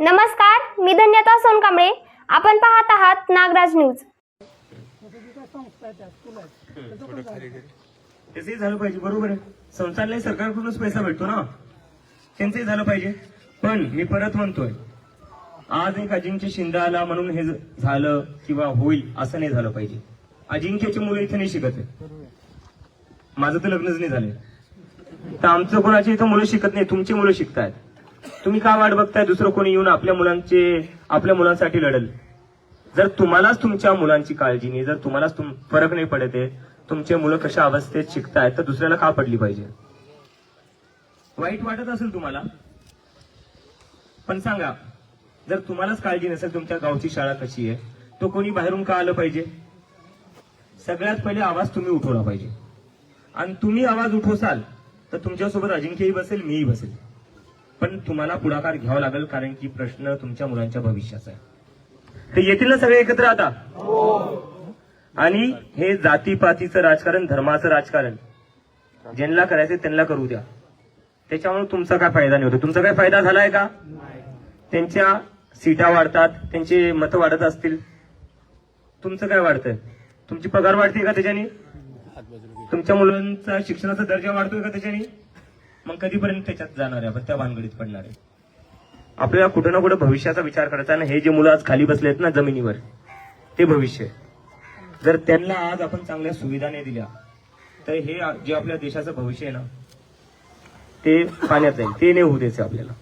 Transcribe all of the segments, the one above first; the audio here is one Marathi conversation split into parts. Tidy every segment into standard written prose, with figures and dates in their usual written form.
नमस्कार, मी धन्यता सोनकांबळे. आपण पाहत आहात नागराज न्यूज. त्याचंही झालं पाहिजे, बरोबर आहे. संस्थांना सरकारकडूनच पैसा भेटतो ना, त्यांचंही झालं पाहिजे. पण मी परत म्हणतोय, आज एक अजिंक्य शिंदे आला म्हणून हे झालं किंवा होईल असं नाही झालं पाहिजे. अजिंक्यची मुलं इथे नाही शिकत आहे. माझं तर लग्नच नाही झालंय, तर आमचं कोणाची इथं मुलं शिकत नाही, तुमची मुलं शिकतायत. तुम्ही का वाट बघताय दुसरं कोणी येऊन आपल्या मुलांसाठी लढल? जर तुम्हालाच तुमच्या मुलांची काळजी नाही, जर तुम्हालाच फरक नाही पडत आहे, तुमचे मुलं कशा अवस्थेत शिकतायत, तर दुसऱ्याला का पडली पाहिजे? वाईट वाटत असेल तुम्हाला, पण सांगा, जर तुम्हालाच काळजी नसेल तुमच्या गावची शाळा कशी आहे, तो कोणी बाहेरून का आलं पाहिजे? सगळ्यात पहिले आवाज तुम्ही उठवला पाहिजे. आणि तुम्ही आवाज उठवसाल तर तुमच्यासोबत अजिंक्यही बसेल, मीही बसेल. पण तुम्हाला पुढाकार घ्यावा लागेल, कारण की प्रश्न तुमच्या मुलांच्या भविष्याचा आहे. ते येतील ना सगळे एकत्र आता? आणि हे जातीपातीचं राजकारण, धर्माचं राजकारण ज्यांना करायचं त्यांना करू द्या. त्याच्यामुळे तुमचा काय फायदा नाही होतो. तुमचा काय फायदा झालाय का? त्यांच्या सीटा वाढतात, त्यांचे मतं वाढत असतील, तुमचं काय वाढतंय? तुमची पगार वाढते का त्याच्याने? तुमच्या मुलांचा शिक्षणाचा दर्जा वाढतोय का त्याच्याने? मग कधीपर्यंत त्याच्यात जाणार आहे आपण, त्या भानगडीत पडणार आहे? आपल्याला कुठं ना कुठं भविष्याचा विचार करायचा ना. हे जे मुलं आज खाली बसलेत ना जमिनीवर, ते भविष्य. जर त्यांना आज आपण चांगल्या सुविधा नाही दिल्या तर हे जे आपल्या देशाचं भविष्य आहे ना, ते पाण्यात जाईल. ते नाही होऊ द्यायचं आपल्याला.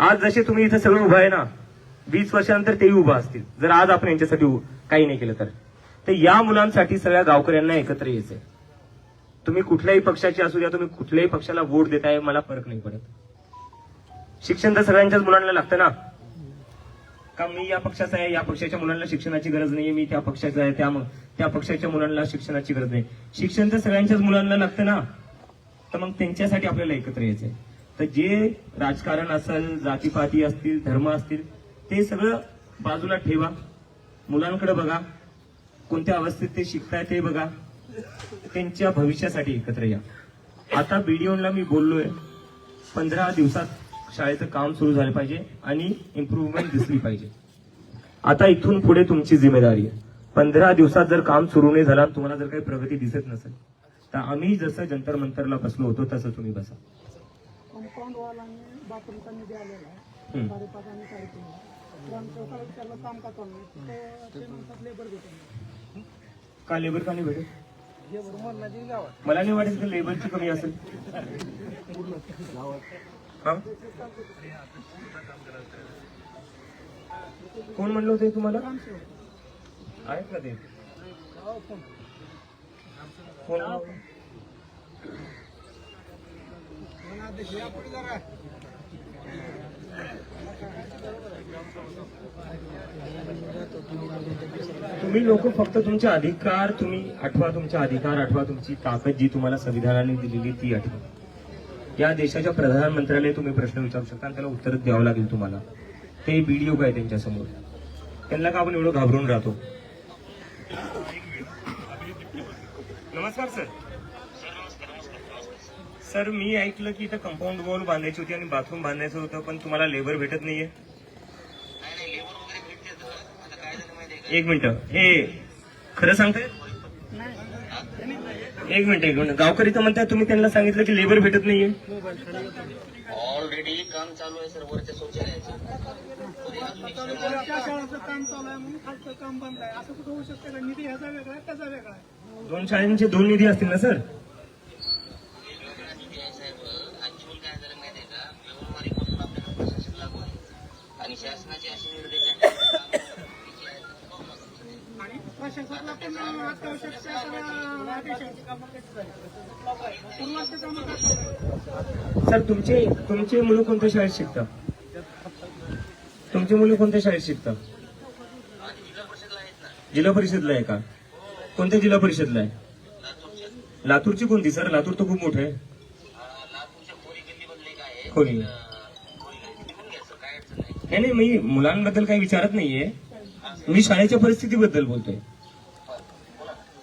आज जसे तुम्ही इथं सगळं उभं आहे ना, 20 वर्षानंतर तेही उभं असतील, जर आज आपण यांच्यासाठी काही नाही केलं तर या मुलांसाठी सगळ्या गावकऱ्यांना एकत्र यायचंय. तुम्ही कुठल्याही पक्षाची असू द्या, तुम्ही कुठल्याही पक्षाला वोट देताय, मला फरक नाही पडत. शिक्षण तर सगळ्यांच्याच मुलांना लागतं ना. का मी या पक्षाचा आहे, या पक्षाच्या मुलांना शिक्षणाची गरज नाहीये, मी त्या पक्षाचा आहे, त्या पक्षाच्या मुलांना शिक्षणाची गरज नाही. शिक्षण तर सगळ्यांच्याच मुलांना लागतं ना. तर मग त्यांच्यासाठी आपल्याला एकत्र यायचंय. तर जे राजकारण असेल, जातीपाती असतील, धर्म असतील, ते सगळं बाजूला ठेवा. मुलांकडे बघा, कोणत्या अवस्थेत ते शिकताय ते बघा, त्यांच्या भविष्यासाठी एकत्र या. आता बीडीओला मी बोललोय, 15 दिवसात शाळेचं काम सुरू झालं पाहिजे आणि इम्प्रूव्हमेंट दिसली पाहिजे. आता इथून पुढे तुमची जिम्मेदारी आहे. 15 दिवसात जर काम सुरू नाही झालं, तुम्हाला जर काही प्रगती दिसत नसेल, तर आम्ही जसं जंतर मंतरला बसलो होतो तसं तुम्ही बसा. कंपाऊंड वॉल आणि बाथरूमचा निधी आलेला आहे 5.5 आणि 3.5. ग्रामसेवकाला विचारलं काम का चालू आहे, ते म्हणतात लेबर भेटून. का लेबर का नाही भेटेल? लेबर म्हणण्याची गावात मला नाही वाटत की लेबरची कमी असेल. कोण म्हणलं होतं तुम्हाला? आहेत ना ते कोण? तुम्ही लोक फक्त तुमचे अधिकार तुम्ही आठवा, तुमचे अधिकार आठवा, तुमची ताकद जी तुम्हाला संविधानाने दिलेली ती आठवा. या देशाच्या प्रधानमंत्र्याला तुम्ही प्रश्न विचारू शकता आणि त्याला उत्तर द्यावं लागेल तुम्हाला. ते बीडीओ काय त्यांच्या समोर, त्यांना का आपण एवढं घाबरून राहतो? नमस्कार सर. सर, मी ऐकलं की इथं कंपाऊंड वॉल बांधायची होती आणि बाथरूम बांधायचं होतं, पण तुम्हाला लेबर भेटत नाहीये. एक मिनिट, हे खरं सांगताय? एक मिनिट, गावकरी तर म्हणताय तुम्ही त्यांना सांगितलं की लेबर भेटत नाहीये. ऑलरेडी काम चालू आहे सर, वरच्या शौचालयाचं. त्या शाळेचं काम चालू आहे म्हणून खालचं काम बंद आहे. असं कुठं होऊ शकतं का? निधी ह्याचा वेगळा आहे, त्याचा वेगळा आहे. 2 शाळांचे 2 निधी असतील ना सर? वेगवेगळा निधी आहे साहेब. ऍक्च्युअल काय झालं माहिती आहे का, व्यवहारिकपासून आपल्याला प्रशासन लागू आहे आणि शासनाचे असे निर्देश आहेत आणि प्रशासनाला पण अत्यावश्यक आदेश आहे. पूर्वाचे कामं करतात. सर, तुमचे मुलं कोणत्या शाळेत शिकतात? तुमची मुलं कोणत्या शाळेत शिकतात? जिल्हा परिषदला आहेत ना. जिल्हा परिषदला आहे का? कोणत्या जिल्हा परिषदला आहे? लातूरची कोणती सर? लातूर तर खूप मोठं आहे. लातूरच्या खोरी गल्लीमधले काय आहे, खोरी खोरी गल्ली निघून घ्यायचं, काय अडचण नाही. नाही, मी मुलांबद्दल काही विचारत नाहीये, मी शाळेच्या परिस्थितीबद्दल बोलतोय.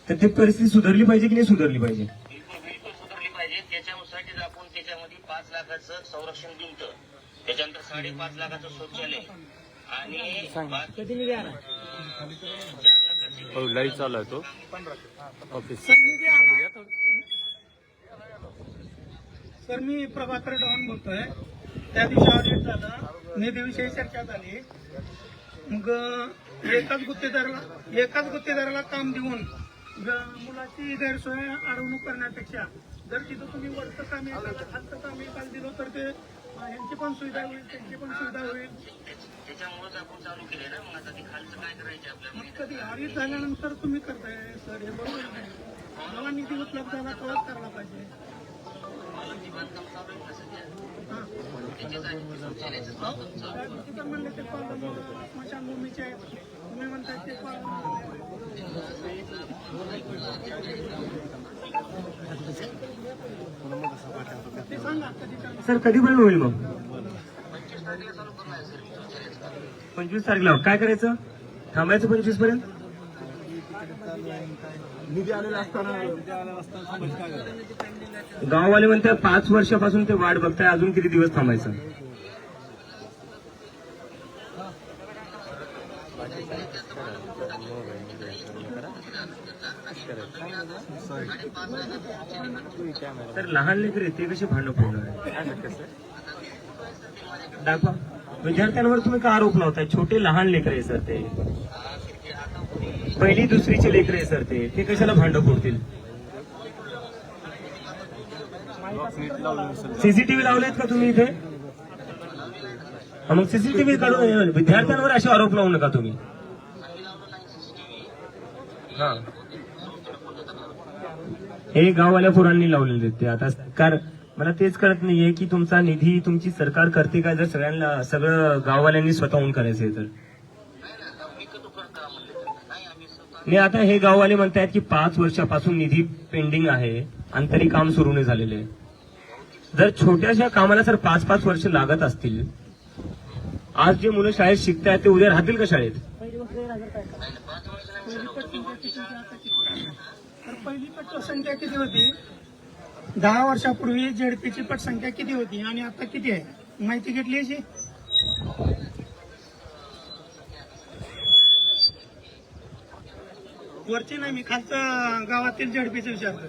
तर ती परिस्थिती सुधारली पाहिजे की नाही सुधारली पाहिजे? बिलकुल सुधारली पाहिजे. त्याच्यासाठी आपण त्याच्यामध्ये 5 लाखाचं संरक्षण दिलं त्याच्यानंतर 5.5 लाखाचं शौचालय आणि 4 लाखाची लाईव्ह चालू आहे तो ऑफिस. सर मी प्रभाकर डॉन बोलतोय. त्या दिवशी ऑडिट झालं, निधीविषयी चर्चा झाली. मग एकाच गुत्तेदाराला काम देऊन मुलाची गैरसोय अडवणूक करण्यापेक्षा जर तिथं तुम्ही वरचं काम एकाला खालचं काम एकाला दिलं तर ते यांची पण सुविधा होईल, त्यांची पण सुविधा होईल. त्याच्यामुळेच आपण चालू केले ना. मग आता ते खालचं काय करायचं आपल्याला? मग कधी ऑडिट झाल्यानंतर तुम्ही करताय सर, हे बरोबर नाही. मला निधी उपलब्ध झाला तेव्हाच करायला पाहिजे. बांधकाम चालू आहे ना सध्या. हा. त्याच्यासाठी शौचालयाचं काम तुमचं. त्या गोष्टी तर म्हणले ते पालन स्मशानभूमीचे आहेत. तुम्ही म्हणताय ते पालन ते सांगा कधी करणार. सर कधीपर्यंत होईल मग? 25 तारखेला चालू करणार आहे सर शौचालयाचं काम. 25 तारखेला काय करायचं? थांबायचं 25 पर्यंत? गाववाले म्हणतात 5 वर्षापासून ते वाट बघताय, अजून किती दिवस थांबायचं? तर लहान लेकरे ते कसे भांडण फोडणार? दाखवा. विद्यार्थ्यांवर तुम्ही का आरोप लावताय? छोटे लहान लेकरे सर, ते 1ली 2रीचे लेकरे सर, ते कशाला भांडण फोडतील? सीसीटीव्ही लावलेत का तुम्ही इथे? मग सीसीटीव्ही काढून विद्यार्थ्यांवर असे आरोप लावू नका तुम्ही. हा, हे गाववाल्या पोरांनी लावलेले ते. आता सरकार, मला तेच कळत नाहीये की तुमचा निधी तुमची सरकार करते काय, जर सगळं गाववाल्यांनी स्वतःहून करायचंय तर. नाही, आता हे गाववाले म्हणतायत की 5 वर्षापासून निधी पेंडिंग आहे आणि तरी काम सुरू नाही झालेलं आहे. जर छोट्याशा कामाला जर 5-5 वर्ष लागत असतील, आज जे मुलं शाळेत शिकतायत ते उद्या राहतील का शाळेत? तर पहिली पटसंख्या किती होती? 10 वर्षापूर्वी जेडपीची पटसंख्या किती होती आणि आता किती आहे माहिती घेतली याची? वरची नाही, मी खालचं गावातील जेडपीचं विचारतो.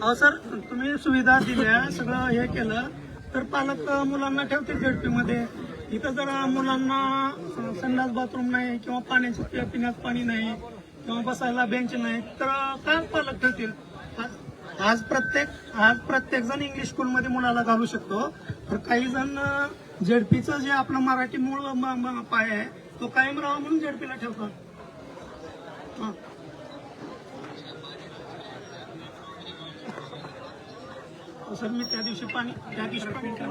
हो सर, तुम्ही सुविधा दिल्या, सगळं हे केलं तर पालक मुलांना ठेवतील जेडपी मध्ये. इथं जर मुलांना संडास बाथरूम नाही किंवा पाण्याची पिण्यात पाणी नाही किंवा बसायला बेंच नाही तर काय पालक ठेवतील? आज प्रत्येक जण इंग्लिश स्कूलमध्ये मुलाला घालू शकतो, तर काही जण जेडपीचं जे आपलं मराठी मूळ पाय आहे तो कायम राहा म्हणून जेडपीला ठेवतात. सर मी त्या दिवशी पाणी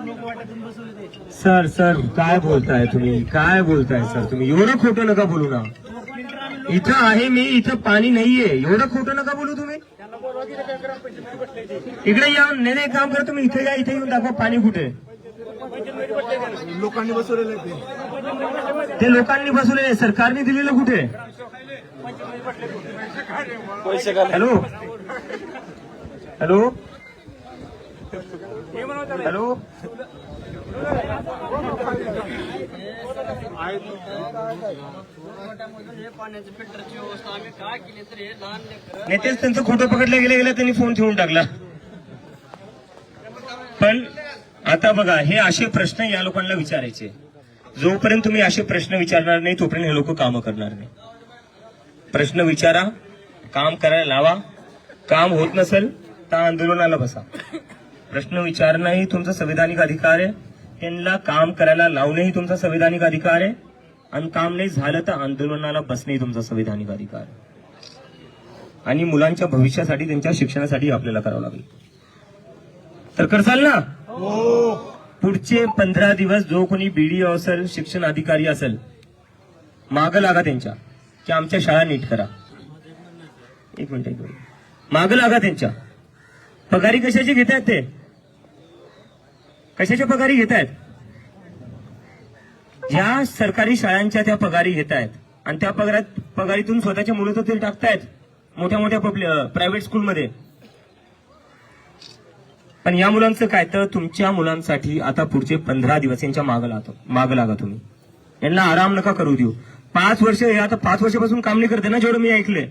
लोक वाट्यातून बसवले. सर काय बोलताय तुम्ही? काय बोलताय सर तुम्ही? एवढं खोटं नका बोलू ना. इथं आहे मी, इथं पाणी नाहीये. एवढं खोटं नका बोलू तुम्ही. इकडे या. नाही, काम करा तुम्ही, इथे या, इथे येऊन दाखवा पाणी कुठे. लोकांनी बसवलेलं ते लोकांनी बसवलेले, सरकारने दिलेलं कुठे? हॅलो हॅलो हॅलो, नेतेच त्यांचं खोटं पकडलं गेलं, त्यांनी फोन ठेवून टाकला. पण आता बघा, हे असे प्रश्न या लोकांना विचारायचे. जोपर्यंत तुम्ही असे प्रश्न विचारणार नाही तोपर्यंत हे लोक कामं करणार नाही. प्रश्न विचारा, काम करायला लावा. काम होत नसेल तर आंदोलनाला बसा. प्रश्न विचारणं ही तुमचा संविधानिक अधिकार आहे. त्यांना काम करायला लावणं ही तुमचा संविधानिक अधिकार आहे. आणि काम नाही झालं तर आंदोलनाला बसणे तुमचा संविधानिक अधिकार आहे. आणि मुलांच्या भविष्यासाठी, त्यांच्या शिक्षणासाठी आपल्याला करावं लागेल. तर करसाल ना? पुढचे 15 दिवस जो कोणी बीडीओ असेल, शिक्षण अधिकारी असेल, मागं लागा त्यांच्या की आमच्या शाळा नीट करा. एक मिनिट मागं लागा त्यांच्या. पगारी कशाची घेत आहेत ते? कशाच्या पगारी घेत आहेत? ज्या सरकारी शाळांच्या त्या पगारी घेत आहेत आणि त्या पगारीतून स्वतःच्या मुलं तेल टाकतायत मोठ्या मोठ्या प्रायव्हेट स्कूलमध्ये. पण या मुलांचं काय, तर तुमच्या मुलांसाठी आता पुढचे 15 दिवस यांच्या मागं लागा तुम्ही. यांना आराम नका करू देऊ. 5 वर्ष हे आता 5 वर्षापासून काम नाही करते ना, जेवढं मी ऐकलंय.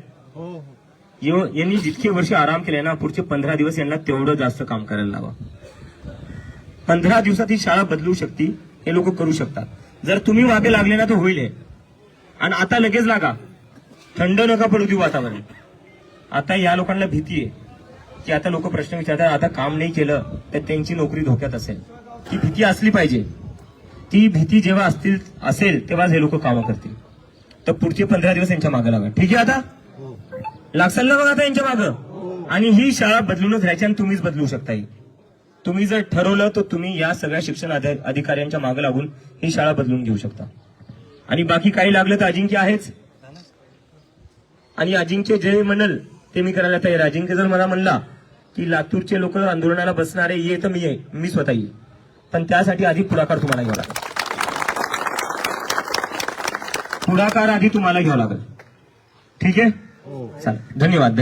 यांनी जितके वर्ष आराम केले ना, पुढचे 15 दिवस यांना तेवढं जास्त काम करायला लावा. 15 दिवसात ही शाळा बदलू शकते, हे लोक करू शकतात. जर तुम्ही मागे लागले ना तर होईल हे. आणि आता लगेच लागा, थंड नका पडू देऊ वातावरण. आता या लोकांना भीती आहे की आता लोक प्रश्न विचारतात, आता काम नाही केलं तर त्यांची नोकरी धोक्यात असेल. ती भीती असली पाहिजे. ती भीती जेव्हा असेल तेव्हाच हे लोक कामं करतील. तर पुढचे 15 दिवस यांच्या मागे लागा. ठीक आहे, आता लागसाल ना बघा आता यांच्या मागं. आणि ही शाळा बदलूनच राहायची आणि तुम्हीच बदलू शकता. तुम्ही जर ठरवलं तर तुम्ही या सगळ्या शिक्षण अधिकाऱ्यांच्या मागे लागून ही शाळा बदलून घेऊ शकता. आणि बाकी काही लागलं तर अजिंक्य आहेच. आणि अजिंक्य जे म्हणल ते मी करायला तयार. अजिंक्य जर मला म्हणला की लातूरचे लोक आंदोलनाला बसणारे ये तर मी स्वतः येईल. पण त्यासाठी आधी पुढाकार तुम्हाला घ्यावा लागेल. पुढाकार आधी तुम्हाला घ्यावा लागेल. ठीक आहे, चालेल. धन्यवाद.